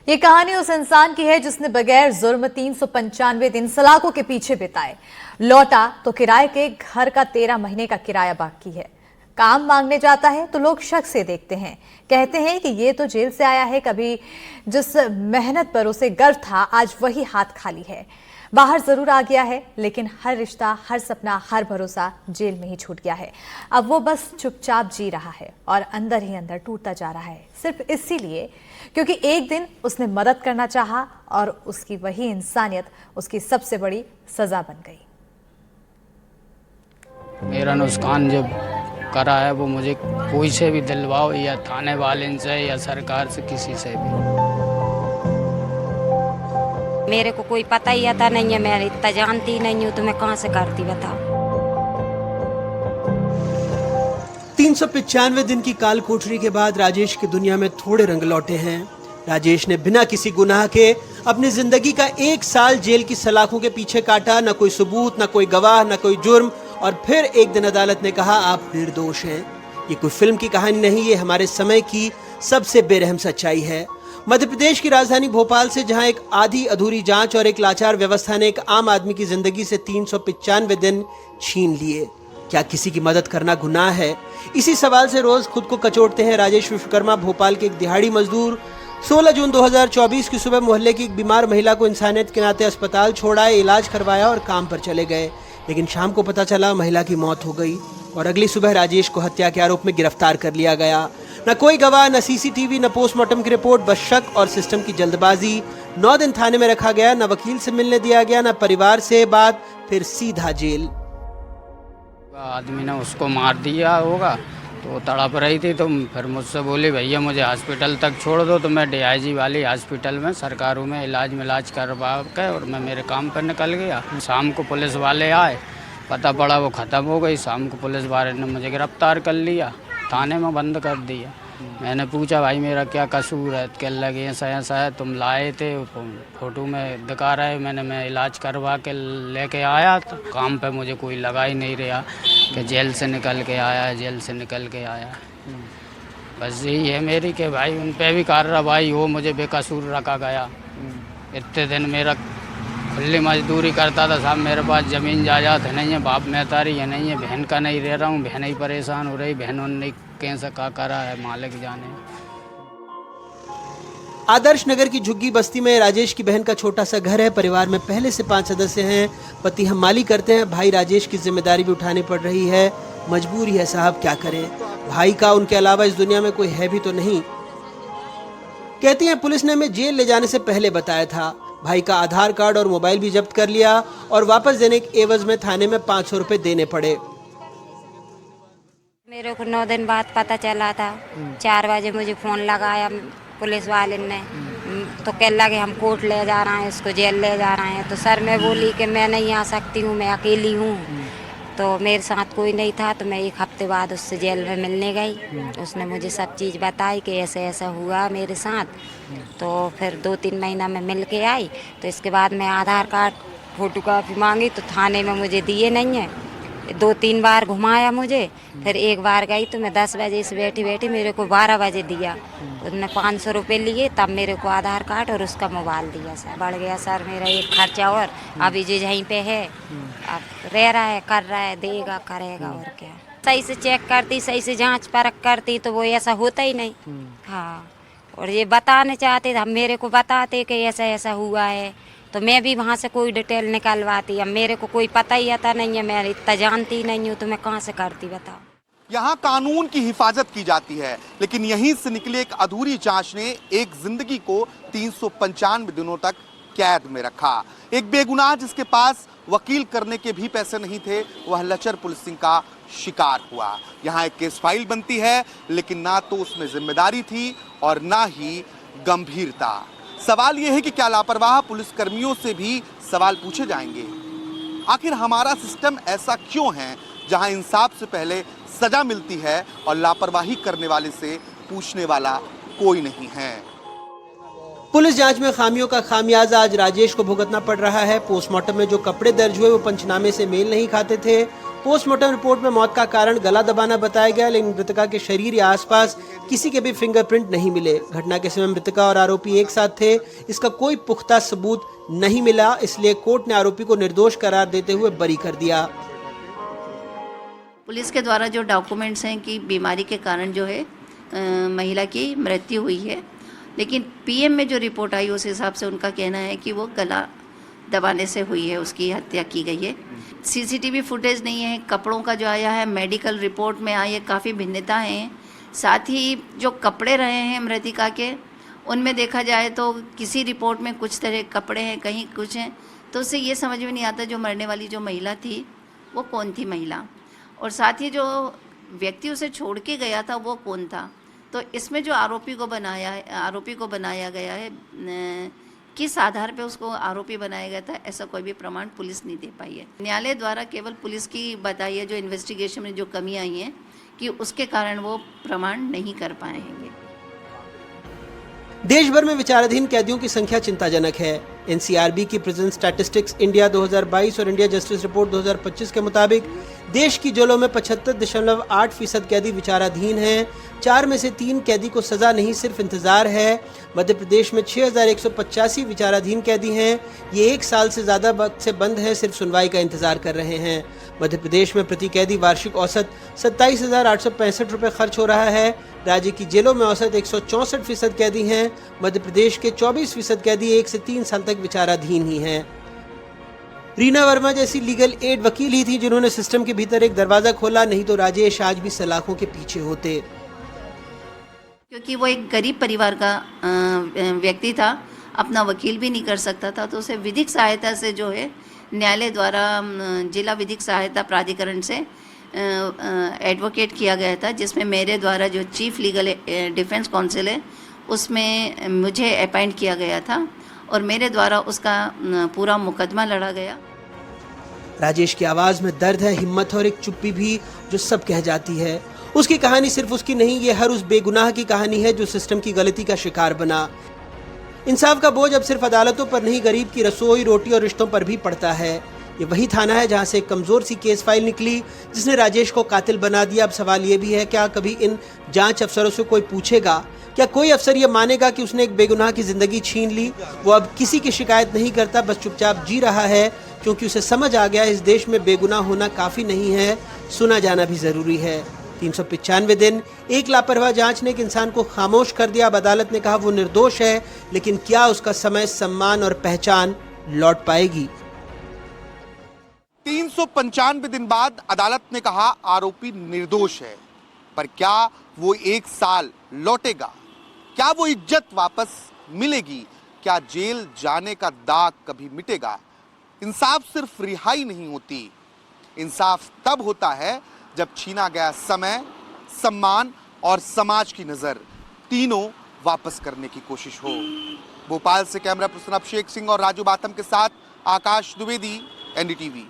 ये कहानी उस इंसान की है जिसने बगैर जुर्म 395 दिन सलाखों के पीछे बिताए। लौटा तो किराए के घर का 13 महीने का किराया बाकी है। काम मांगने जाता है तो लोग शक से देखते हैं, कहते हैं कि ये तो जेल से आया है। कभी जिस मेहनत पर उसे गर्व था, आज वही हाथ खाली है। बाहर जरूर आ गया है, लेकिन हर रिश्ता, हर सपना, हर भरोसा जेल में ही छूट गया है। अब वो बस चुपचाप जी रहा है और अंदर ही अंदर टूटता जा रहा है, सिर्फ इसीलिए क्योंकि एक दिन उसने मदद करना चाहा और उसकी वही इंसानियत उसकी सबसे बड़ी सजा बन गई। मेरा नुकसान जब करा है वो मुझे कोई से भी दिलवाओ, या थाने वाले से या सरकार से, किसी से भी। मेरे को कोई पता ही आता नहीं है, मैं इतना जानती नहीं हूँ, तो मैं कहाँ से करती बता। 395 दिन की काल कोठरी के बाद राजेश की दुनिया में थोड़े रंग लौटे हैं। राजेश ने बिना किसी गुनाह के अपनी जिंदगी का 1 साल जेल की सलाखों के पीछे काटा। न कोई सबूत, न कोई गवाह, न कोई जुर्म, और फिर एक दिन अदालत ने कहा आप निर्दोष हैं। ये कोई फिल्म की कहानी नहीं, ये हमारे समय की सबसे बेरहम सच्चाई है। मध्य प्रदेश की राजधानी भोपाल से, जहां एक आधी अधूरी जांच और एक लाचार व्यवस्था ने एक आम आदमी की जिंदगी से 395 दिन छीन लिए। क्या किसी की मदद करना गुनाह है? इसी सवाल से रोज खुद को कचोटते हैं राजेश विश्वकर्मा, भोपाल के एक दिहाड़ी मजदूर। 16 जून 2024 की सुबह मोहल्ले की एक बीमार महिला को इंसानियत के नाते अस्पताल छोड़ा, इलाज करवाया और काम पर चले गए। लेकिन शाम को पता चला महिला की मौत हो गई और अगली सुबह राजेश को हत्या के आरोप में गिरफ्तार कर लिया गया। न कोई गवाह, न सीसीटीवी, न पोस्टमार्टम की रिपोर्ट, बस शक और सिस्टम की जल्दबाजी। 9 दिन थाने में रखा गया, न वकील से मिलने दिया गया, न परिवार से बात, फिर सीधा जेल। आदमी ने उसको मार दिया होगा तो तड़प रही थी, तो फिर मुझसे बोली भैया मुझे हॉस्पिटल तक छोड़ दो। तो मैं DIG वाली हॉस्पिटल में, सरकारों में इलाज करवा के और मैं मेरे काम पर निकल गया। शाम को पुलिस वाले आए, पता पड़ा वो ख़त्म हो गई। शाम को पुलिस वाले ने मुझे गिरफ्तार कर लिया, थाने में बंद कर दिया। मैंने पूछा भाई मेरा क्या कसूर है? कह लगे ऐसा है, तुम लाए थे, फोटो में दिखा रहे। मैं इलाज करवा के लेके आया, तो काम पे मुझे कोई लगा ही नहीं रहा कि जेल से निकल के आया। बस यही है मेरी कि भाई उन पे भी कार्रवाई हो, मुझे बेकसूर रखा गया। इतने दिन मेरा खुली मजदूरी करता था साहब, मेरे पास ज़मीन जायदाद है नहीं है, बाप महतारी है नहीं है, बहन का नहीं रह रहा हूँ, बहन ही परेशान हो रही, बहनों ने कैसे का करा है मालिक जाने। आदर्श नगर की झुग्गी बस्ती में राजेश की बहन का छोटा सा घर है। परिवार में पहले से 5 सदस्य हैं। पति हमाली करते हैं, भाई राजेश की जिम्मेदारी भी उठानी पड़ रही है। मजबूरी है साहब, क्या करें। भाई का उनके अलावा इस दुनिया में कोई है भी तो नहीं। कहती हैं पुलिस ने हमें जेल ले जाने से पहले बताया था। भाई का आधार कार्ड और मोबाइल भी जब्त कर लिया और वापस देने के एवज में थाने में 500 रुपए देने पड़े। मेरे को 9 दिन बाद पता चला था। 4 बजे मुझे फोन लगाया पुलिस वाले ने, तो कह लगे हम कोर्ट ले जा रहे हैं, इसको जेल ले जा रहे हैं। तो सर मैं बोली कि मैं नहीं आ सकती हूँ, मैं अकेली हूँ। तो मेरे साथ कोई नहीं था, तो मैं 1 हफ्ते बाद उससे जेल में मिलने गई। उसने मुझे सब चीज़ बताई कि ऐसे ऐसा हुआ मेरे साथ। तो फिर 2-3 महीना में मिल के आई। तो इसके बाद मैं आधार कार्ड, फोटोकॉपी मांगी, तो थाने में मुझे दिए नहीं है। 2-3 बार घुमाया मुझे। फिर एक बार गई तो मैं 10 बजे से बैठी मेरे को 12 बजे दिया। उन्होंने 500 रुपये लिए, तब मेरे को आधार कार्ड और उसका मोबाइल दिया। सर बढ़ गया सर मेरा एक खर्चा, और अभी जो यहीं पे है अब रह रहा है, कर रहा है, देगा करेगा और क्या। सही से चेक करती, सही से जांच परख करती तो वो ऐसा होता ही नहीं। हाँ, और ये बताने चाहते थे, हम मेरे को बताते कि ऐसा ऐसा हुआ है, तो मैं भी वहाँ से कोई डिटेल निकलवाती। अब मेरे को कोई पता ही आता नहीं है, मैं इतना जानती नहीं हूँ, तो मैं कहाँ से करती बताओ। यहाँ कानून की हिफाजत की जाती है, लेकिन यहीं से निकले एक अधूरी जांच ने एक जिंदगी को 395 दिनों तक कैद में रखा। एक बेगुनाह जिसके पास वकील करने के भी पैसे नहीं थे, वह लचर पुलिसिंग का शिकार हुआ। यहाँ एक केस फाइल बनती है, लेकिन ना तो उसमें जिम्मेदारी थी और ना ही गंभीरता। सवाल यह है कि क्या लापरवाह पुलिसकर्मियों से भी सवाल पूछे जाएंगे? आखिर हमारा सिस्टम ऐसा क्यों है जहां इंसाफ से पहले सजा मिलती है और लापरवाही करने वाले से पूछने वाला कोई नहीं है? पुलिस जांच में खामियों का खामियाजा आज राजेश को भुगतना पड़ रहा है। पोस्टमार्टम में जो कपड़े दर्ज हुए वो पंचनामे से मेल नहीं खाते थे पोस्टमार्टम रिपोर्ट में मौत का कारण गला दबाना बताया गया, लेकिन मृतका के शरीर या आसपास किसी के भी फिंगरप्रिंट नहीं मिले। घटना के समय मृतका और आरोपी एक साथ थे, इसका कोई पुख्ता सबूत नहीं मिला, इसलिए कोर्ट ने आरोपी को निर्दोष करार देते हुए बरी कर दिया। पुलिस के द्वारा जो डॉक्यूमेंट्स हैं कि बीमारी के कारण जो है महिला की मृत्यु हुई है, लेकिन पीएम में जो रिपोर्ट आई उस हिसाब से उनका कहना है कि वो गला दबाने से हुई है, उसकी हत्या की गई है। सीसीटीवी फुटेज नहीं है, कपड़ों का जो आया है मेडिकल रिपोर्ट में आई है, काफ़ी भिन्नता हैं। साथ ही जो कपड़े रहे हैं मृतिका के, उनमें देखा जाए तो किसी रिपोर्ट में कुछ तरह कपड़े हैं, कहीं कुछ हैं, तो उससे ये समझ में नहीं आता जो मरने वाली जो महिला थी वो कौन थी महिला, और साथ ही जो व्यक्ति उसे छोड़ के गया था वो कौन था। तो इसमें जो आरोपी को बनाया गया है, किस आधार पे उसको आरोपी बनाया गया था, ऐसा कोई भी प्रमाण पुलिस नहीं दे पाई है। न्यायालय द्वारा केवल पुलिस की बताई है जो इन्वेस्टिगेशन में जो कमी आई है कि उसके कारण वो प्रमाण नहीं कर पाएंगे। देश भर में विचाराधीन कैदियों की संख्या चिंताजनक है। एनसीआरबी की प्रिजन स्टैटिस्टिक्स इंडिया 2022 और इंडिया जस्टिस रिपोर्ट 2025 के मुताबिक देश की जेलों में 75.8% कैदी विचाराधीन हैं। 4 में से 3 कैदी को सजा नहीं सिर्फ इंतजार है। मध्य प्रदेश में 6185 विचाराधीन कैदी हैं। ये 1 साल से ज्यादा वक्त से बंद हैं, सिर्फ सुनवाई का इंतजार कर रहे हैं। मध्य प्रदेश में प्रति कैदी वार्षिक औसत 27,865 रुपये खर्च हो रहा है। राज्य की जेलों में औसत 164% कैदी हैं। मध्य प्रदेश के 24% कैदी 1 से 3 साल तक विचाराधीन ही हैं। रीना वर्मा जैसी लीगल एड वकील ही थी जिन्होंने सिस्टम के भीतर एक दरवाजा खोला, नहीं तो राजेश आज भी सलाखों के पीछे होते। क्योंकि वो एक गरीब परिवार का व्यक्ति था, अपना वकील भी नहीं कर सकता था, तो उसे विधिक सहायता से जो है न्यायालय द्वारा जिला विधिक सहायता प्राधिकरण से एडवोकेट किया गया था, जिसमें मेरे द्वारा जो चीफ लीगल डिफेंस काउंसिल है उसमें मुझे अपॉइंट किया गया था और मेरे द्वारा उसका पूरा मुकदमा लड़ा गया। राजेश की आवाज में दर्द है, हिम्मत और एक चुप्पी भी जो सब कह जाती है। उसकी कहानी सिर्फ उसकी नहीं, ये हर उस बेगुनाह की कहानी है जो सिस्टम की गलती का शिकार बना। इंसाफ का बोझ अब सिर्फ अदालतों पर नहीं, गरीब की रसोई, रोटी और रिश्तों पर भी पड़ता है। ये वही थाना है जहां से एक कमजोर सी केस फाइल निकली जिसने राजेश को कातिल बना दिया। अब सवाल ये भी है, क्या कभी इन जांच अफसरों से कोई पूछेगा? क्या कोई अफसर ये मानेगा कि उसने एक बेगुनाह की जिंदगी छीन ली? वो अब किसी की शिकायत नहीं करता, बस चुपचाप जी रहा है, क्योंकि उसे समझ आ गया इस देश में बेगुनाह होना काफी नहीं है, सुना जाना भी जरूरी है। 395 दिन एक लापरवाह जांच ने एक इंसान को खामोश कर दिया। अब अदालत ने कहा वो निर्दोष है, लेकिन क्या उसका समय, सम्मान और पहचान लौट पाएगी? 395 दिन बाद अदालत ने कहा आरोपी निर्दोष है, पर क्या वो 1 साल लौटेगा? क्या वो इज्जत वापस मिलेगी? क्या जेल जाने का दाग कभी मिटेगा? इंसाफ सिर्फ रिहाई नहीं होती, इंसाफ तब होता है जब छीना गया समय, सम्मान और समाज की नजर, तीनों वापस करने की कोशिश हो। भोपाल से कैमरा पर्सन अभिषेक सिंह और राजू बाथम के साथ आकाश द्विवेदी, एनडीटीवी।